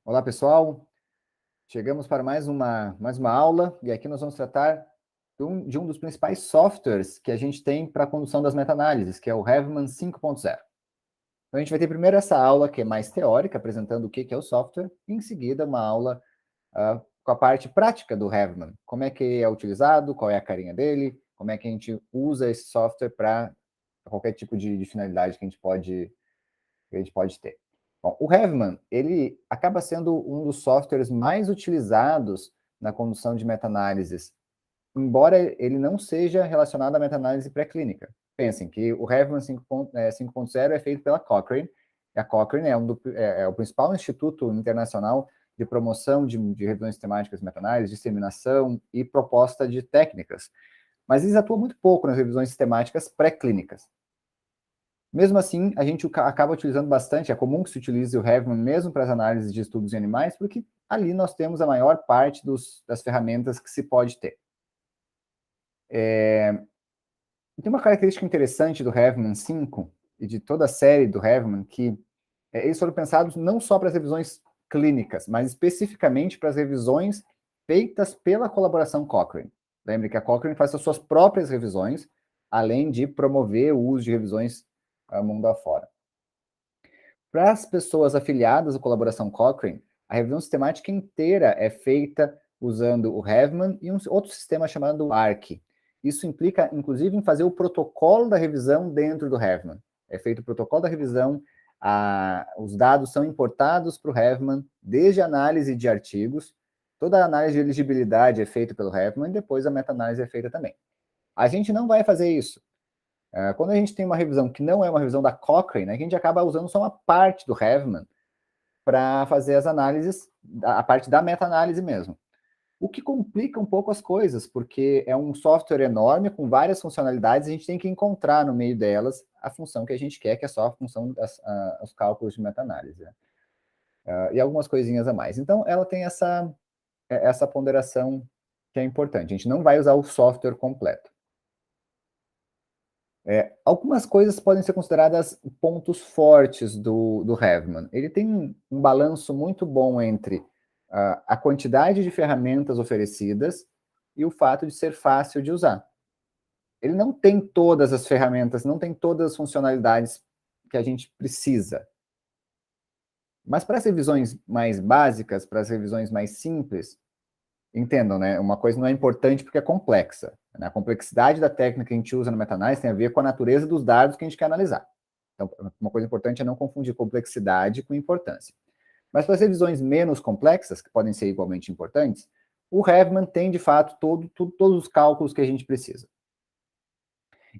Olá, pessoal. Chegamos para mais uma aula e aqui nós vamos tratar de um dos principais softwares que a gente tem para a condução das meta-análises, que é o Heavman 5.0. Então, a gente vai ter primeiro essa aula que é mais teórica, apresentando o que é o software, e em seguida uma aula com a parte prática do Heavman. Como é que é utilizado, qual é a carinha dele, como é que a gente usa esse software para qualquer tipo de finalidade que a gente pode ter. Bom, o Heavman, ele acaba sendo um dos softwares mais utilizados na condução de meta-análises, embora ele não seja relacionado à meta-análise pré-clínica. Pensem que o Heavman 5.0 é feito pela Cochrane, e a Cochrane é o principal instituto internacional de promoção de revisões temáticas de meta-análise, disseminação e proposta de técnicas. Mas eles atuam muito pouco nas revisões sistemáticas pré-clínicas. Mesmo assim, a gente acaba utilizando bastante, é comum que se utilize o Heavman mesmo para as análises de estudos em animais, porque ali nós temos a maior parte das ferramentas que se pode ter. Tem uma característica interessante do Heavman 5 e de toda a série do Heavman, que eles foram pensados não só para as revisões clínicas, mas especificamente para as revisões feitas pela colaboração Cochrane. Lembre que a Cochrane faz as suas próprias revisões, além de promover o uso de revisões mundo afora. Para as pessoas afiliadas à colaboração Cochrane, a revisão sistemática inteira é feita usando o Heavman e um outro sistema chamado ARC. Isso implica, inclusive, em fazer o protocolo da revisão dentro do Heavman. É feito o protocolo da revisão, os dados são importados para o Heavman, desde a análise de artigos, toda a análise de elegibilidade é feita pelo Heavman e depois a meta-análise é feita também. A gente não vai fazer isso. Quando a gente tem uma revisão que não é uma revisão da Cochrane, né, a gente acaba usando só uma parte do Heavman para fazer as análises, a parte da meta-análise mesmo. O que complica um pouco as coisas, porque é um software enorme, com várias funcionalidades, a gente tem que encontrar no meio delas a função que a gente quer, que é só a função dos cálculos de meta-análise. Né? E algumas coisinhas a mais. Então, ela tem essa ponderação que é importante. A gente não vai usar o software completo. Algumas coisas podem ser consideradas pontos fortes do Heavman. Ele tem um balanço muito bom entre a quantidade de ferramentas oferecidas e o fato de ser fácil de usar. Ele não tem todas as ferramentas, não tem todas as funcionalidades que a gente precisa. Mas para as revisões mais básicas, para as revisões mais simples, entendam, né? Uma coisa não é importante porque é complexa. Né? A complexidade da técnica que a gente usa no meta-análise tem a ver com a natureza dos dados que a gente quer analisar. Então, uma coisa importante é não confundir complexidade com importância. Mas para as revisões menos complexas, que podem ser igualmente importantes, o Heavman tem, de fato, todos os cálculos que a gente precisa.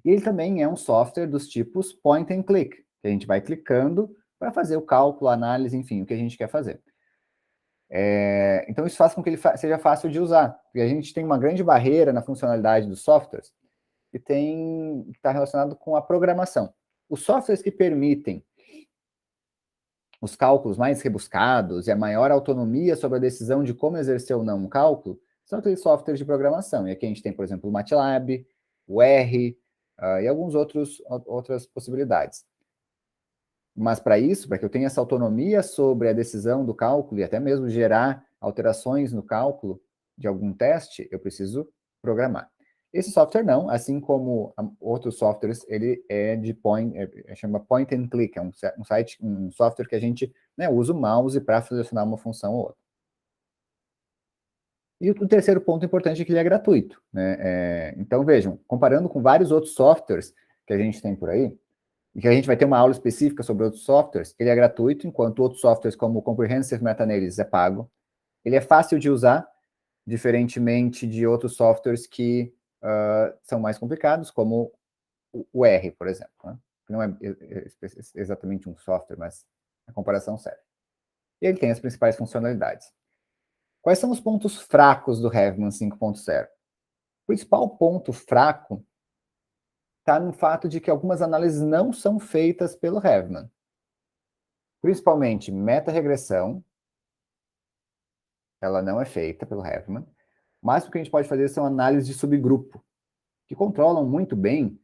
E ele também é um software dos tipos point and click, que a gente vai clicando para fazer o cálculo, a análise, enfim, o que a gente quer fazer. Então, isso faz com que ele seja fácil de usar, porque a gente tem uma grande barreira na funcionalidade dos softwares que está relacionado com a programação. Os softwares que permitem os cálculos mais rebuscados e a maior autonomia sobre a decisão de como exercer ou não um cálculo são aqueles softwares de programação. E aqui a gente tem, por exemplo, o MATLAB, o R e outras possibilidades. Mas para isso, para que eu tenha essa autonomia sobre a decisão do cálculo e até mesmo gerar alterações no cálculo de algum teste, eu preciso programar. Esse software não, assim como outros softwares, ele é de chama point and click, é um software que a gente usa o mouse para selecionar uma função ou outra. E o terceiro ponto importante é que ele é gratuito. Né? Então, vejam, comparando com vários outros softwares que a gente tem por aí, e que a gente vai ter uma aula específica sobre outros softwares, ele é gratuito, enquanto outros softwares como o Comprehensive Meta-Analysis é pago. Ele é fácil de usar, diferentemente de outros softwares que são mais complicados, como o R, por exemplo. Né? Que não é exatamente um software, mas a comparação serve. E ele tem as principais funcionalidades. Quais são os pontos fracos do Heavman 5.0? O principal ponto fraco está no fato de que algumas análises não são feitas pelo Heavman. Principalmente meta-regressão, ela não é feita pelo Heavman, mas o que a gente pode fazer são análises de subgrupo, que controlam muito bem,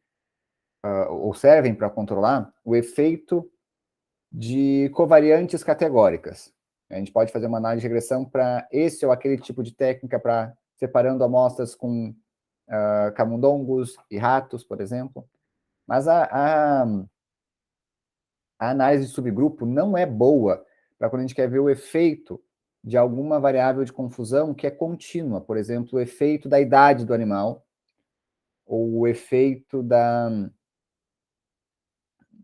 ou servem para controlar, o efeito de covariantes categóricas. A gente pode fazer uma análise de regressão para esse ou aquele tipo de técnica, para separando amostras com camundongos e ratos, por exemplo. Mas a análise de subgrupo não é boa para quando a gente quer ver o efeito de alguma variável de confusão que é contínua. Por exemplo, o efeito da idade do animal, ou o efeito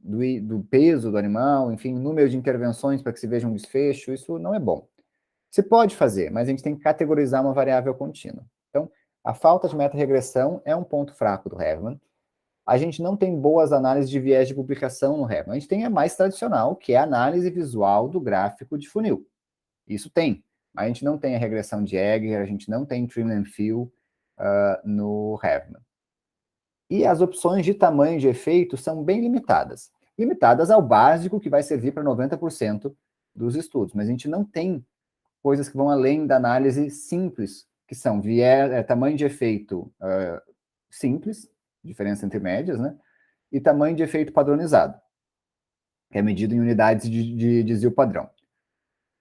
do peso do animal, enfim, número de intervenções para que se veja um desfecho. Isso não é bom. Se pode fazer, mas a gente tem que categorizar uma variável contínua. Então, a falta de meta-regressão é um ponto fraco do Heavman. A gente não tem boas análises de viés de publicação no Heavman. A gente tem a mais tradicional, que é a análise visual do gráfico de funil. Isso tem. A gente não tem a regressão de Egger, a gente não tem trim and fill no Heavman. E as opções de tamanho de efeito são bem limitadas. Limitadas ao básico, que vai servir para 90% dos estudos. Mas a gente não tem coisas que vão além da análise simples, que são tamanho de efeito simples, diferença entre médias, né? E tamanho de efeito padronizado, que é medido em unidades de desvio padrão.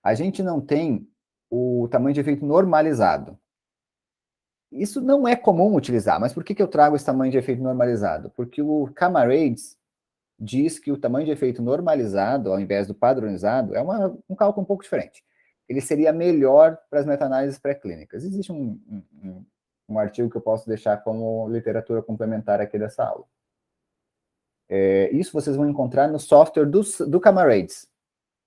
A gente não tem o tamanho de efeito normalizado. Isso não é comum utilizar, mas por que eu trago esse tamanho de efeito normalizado? Porque o Camarades diz que o tamanho de efeito normalizado, ao invés do padronizado, é um cálculo um pouco diferente. Ele seria melhor para as meta-análises pré-clínicas. Existe um artigo que eu posso deixar como literatura complementar aqui dessa aula. Isso vocês vão encontrar no software do Camarades,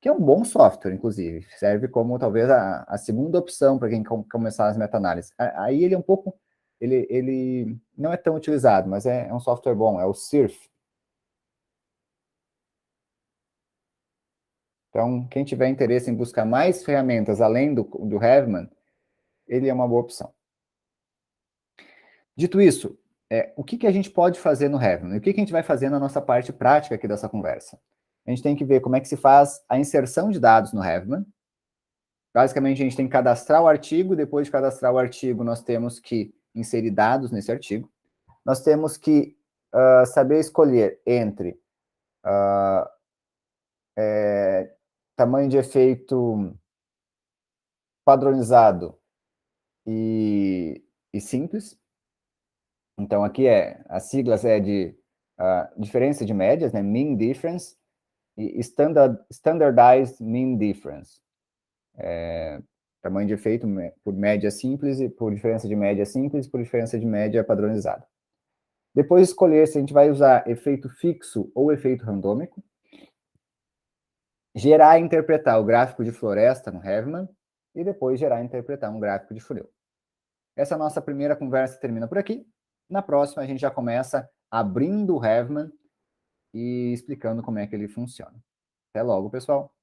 que é um bom software, inclusive. Serve como, talvez, a segunda opção para quem começar as meta-análises. Aí ele é um pouco... Ele não é tão utilizado, mas é um software bom, é o CIRF. Então, quem tiver interesse em buscar mais ferramentas além do Heavman, ele é uma boa opção. Dito isso, o que a gente pode fazer no Heavman? E o que a gente vai fazer na nossa parte prática aqui dessa conversa? A gente tem que ver como é que se faz a inserção de dados no Heavman. Basicamente, a gente tem que cadastrar o artigo, depois de cadastrar o artigo, nós temos que inserir dados nesse artigo. Nós temos que saber escolher entre tamanho de efeito padronizado e simples. Então, aqui as siglas de diferença de médias, né? Mean Difference, e Standardized Mean Difference. Tamanho de efeito por média simples, e por diferença de média simples, por diferença de média padronizada. Depois escolher se a gente vai usar efeito fixo ou efeito randômico. Gerar e interpretar o gráfico de floresta no Heavman, e depois gerar e interpretar um gráfico de funil. Essa nossa primeira conversa termina por aqui. Na próxima, a gente já começa abrindo o Heavman e explicando como é que ele funciona. Até logo, pessoal!